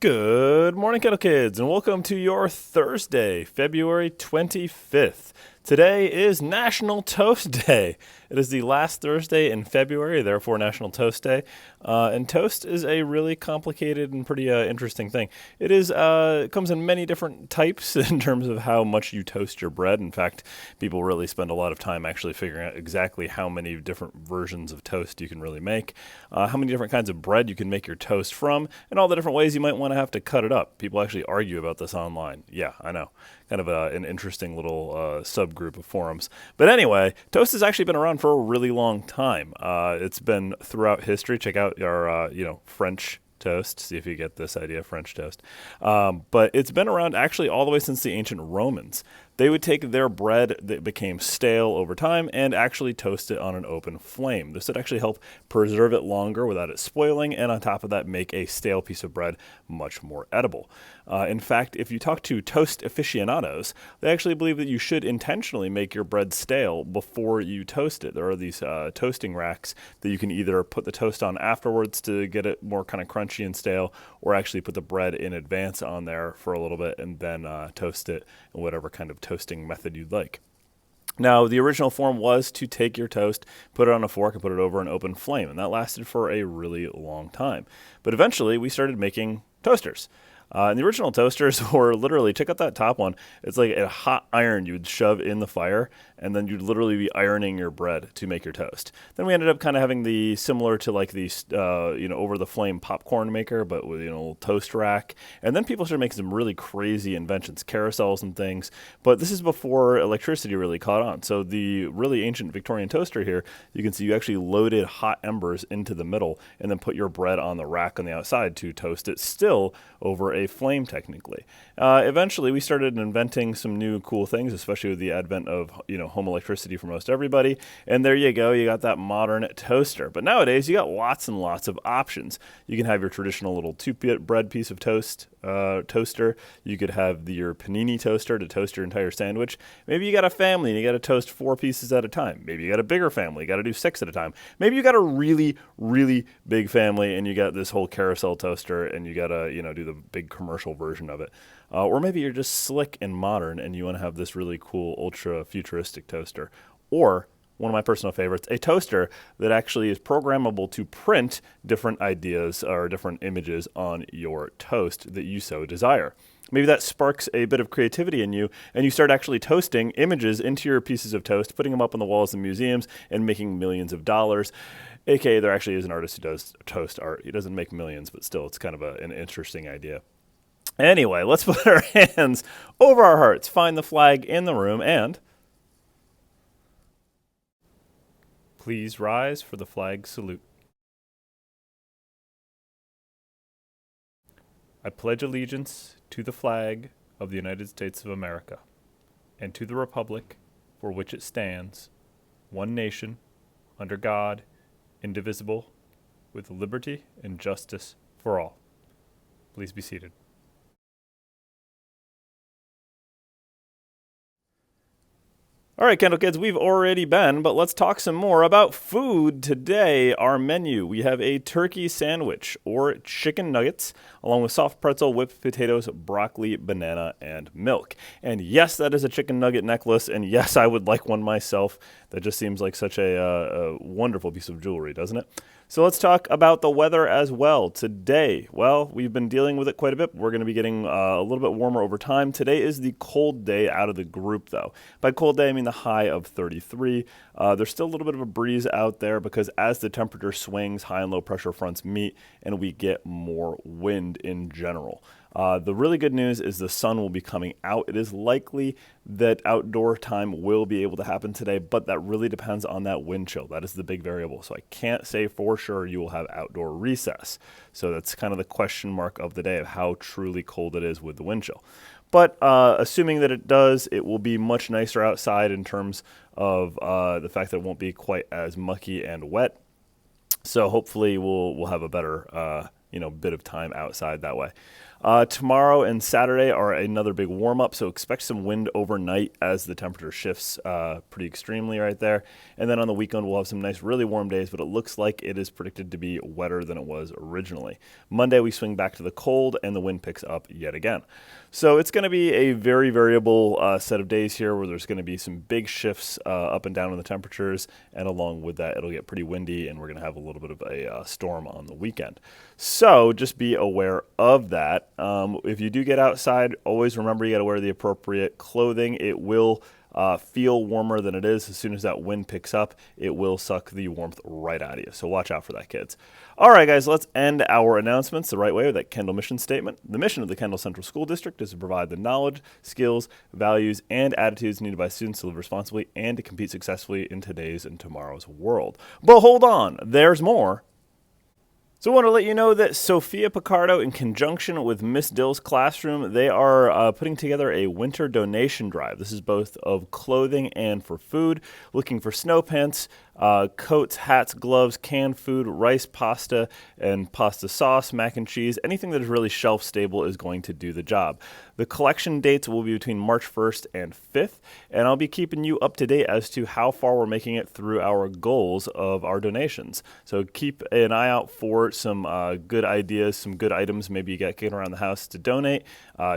Good morning, Kettle Kids, and welcome to your Thursday, February 25th. Today is National Toast Day. It is the last Thursday in February, therefore National Toast Day. And toast is a really complicated and pretty interesting thing. It comes in many different types in terms of how much you toast your bread. In fact, people really spend a lot of time actually figuring out exactly how many different versions of toast you can really make, how many different kinds of bread you can make your toast from, and all the different ways you might want to have to cut it up. People actually argue about this online. Yeah, I know. Kind of an interesting little subgroup of forums. But anyway, toast has actually been around for a really long time. It's been throughout history. Check out our, French toast. See if you get this idea, French toast. But it's been around actually all the way since the ancient Romans. They would take their bread that became stale over time and actually toast it on an open flame. This would actually help preserve it longer without it spoiling, and on top of that, make a stale piece of bread much more edible. In fact, if you talk to toast aficionados, they actually believe that you should intentionally make your bread stale before you toast it. There are these toasting racks that you can either put the toast on afterwards to get it more kind of crunchy and stale, or actually put the bread in advance on there for a little bit and then toast it in whatever kind of toasting method you'd like. Now, the original form was to take your toast, put it on a fork, and put it over an open flame, and that lasted for a really long time. But eventually, we started making toasters. And the original toasters were literally, check out that top one. It's like a hot iron you would shove in the fire, and then you'd literally be ironing your bread to make your toast. Then we ended up kind of having the similar to like the over the flame popcorn maker, but with a little toast rack. And then people started making some really crazy inventions, carousels and things. But this is before electricity really caught on. So the really ancient Victorian toaster here, you can see you actually loaded hot embers into the middle and then put your bread on the rack on the outside to toast it still over a flame technically. Eventually, we started inventing some new cool things, especially with the advent of home electricity for most everybody. And there you go, you got that modern toaster. But nowadays, you got lots and lots of options. You can have your traditional little two-bit bread piece of toaster. You could have your panini toaster to toast your entire sandwich. Maybe you got a family and you got to toast 4 pieces at a time. Maybe you got a bigger family, you got to do 6 at a time. Maybe you got a really, really big family and you got this whole carousel toaster and you got to do the big commercial version of it. Or maybe you're just slick and modern and you want to have this really cool ultra futuristic toaster. Or one of my personal favorites, a toaster that actually is programmable to print different ideas or different images on your toast that you so desire. Maybe that sparks a bit of creativity in you, and you start actually toasting images into your pieces of toast, putting them up on the walls in museums, and making millions of dollars. AKA, there actually is an artist who does toast art. He doesn't make millions, but still, it's kind of an interesting idea. Anyway, let's put our hands over our hearts, find the flag in the room, and please rise for the flag salute. I pledge allegiance to the flag of the United States of America and to the republic for which it stands, one nation, under God, indivisible, with liberty and justice for all. Please be seated. All right, Kendall Kids, we've already been, but let's talk some more about food today. Our menu, we have a turkey sandwich or chicken nuggets, along with soft pretzel, whipped potatoes, broccoli, banana, and milk. And yes, that is a chicken nugget necklace, and yes, I would like one myself. That just seems like such a wonderful piece of jewelry, doesn't it? So let's talk about the weather as well. Today, well, we've been dealing with it quite a bit. We're going to be getting a little bit warmer over time. Today is the cold day out of the group, though. By cold day, I mean the high of 33. There's still a little bit of a breeze out there because as the temperature swings, high and low pressure fronts meet, and we get more wind in general. The really good news is the sun will be coming out. It is likely that outdoor time will be able to happen today, but that really depends on that wind chill. That is the big variable. So I can't say for sure you will have outdoor recess. So that's kind of the question mark of the day of how truly cold it is with the wind chill. But assuming that it does, it will be much nicer outside in terms of the fact that it won't be quite as mucky and wet. So hopefully we'll have a better bit of time outside that way. Tomorrow and Saturday are another big warm up, so expect some wind overnight as the temperature shifts pretty extremely right there. And then on the weekend, we'll have some nice, really warm days, but it looks like it is predicted to be wetter than it was originally. Monday, we swing back to the cold, and the wind picks up yet again. So it's going to be a very variable set of days here where there's going to be some big shifts up and down in the temperatures, and along with that, it'll get pretty windy, and we're going to have a little bit of a storm on the weekend. So just be aware of that. If you do get outside, always remember you got to wear the appropriate clothing. It will feel warmer than it is. As soon as that wind picks up, it will suck the warmth right out of you. So watch out for that, kids. All right, guys, let's end our announcements the right way with that Kendall mission statement. The mission of the Kendall Central School District is to provide the knowledge, skills, values, and attitudes needed by students to live responsibly and to compete successfully in today's and tomorrow's world. But hold on, there's more. So I want to let you know that Sophia Picardo, in conjunction with Miss Dill's classroom, they are putting together a winter donation drive. This is both of clothing and for food, looking for snow pants, coats, hats, gloves, canned food, rice, pasta, and pasta sauce, mac and cheese. Anything that is really shelf stable is going to do the job. The collection dates will be between March 1st and 5th, and I'll be keeping you up to date as to how far we're making it through our goals of our donations. So keep an eye out for some good ideas, some good items maybe you got kicking around the house to donate.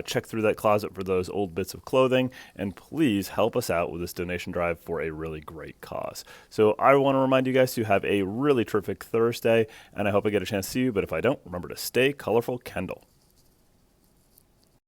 Check through that closet for those old bits of clothing, and please help us out with this donation drive for a really great cause. So I want to remind you guys to have a really terrific Thursday, and I hope I get a chance to see you, but if I don't, remember to stay colorful, Kendall.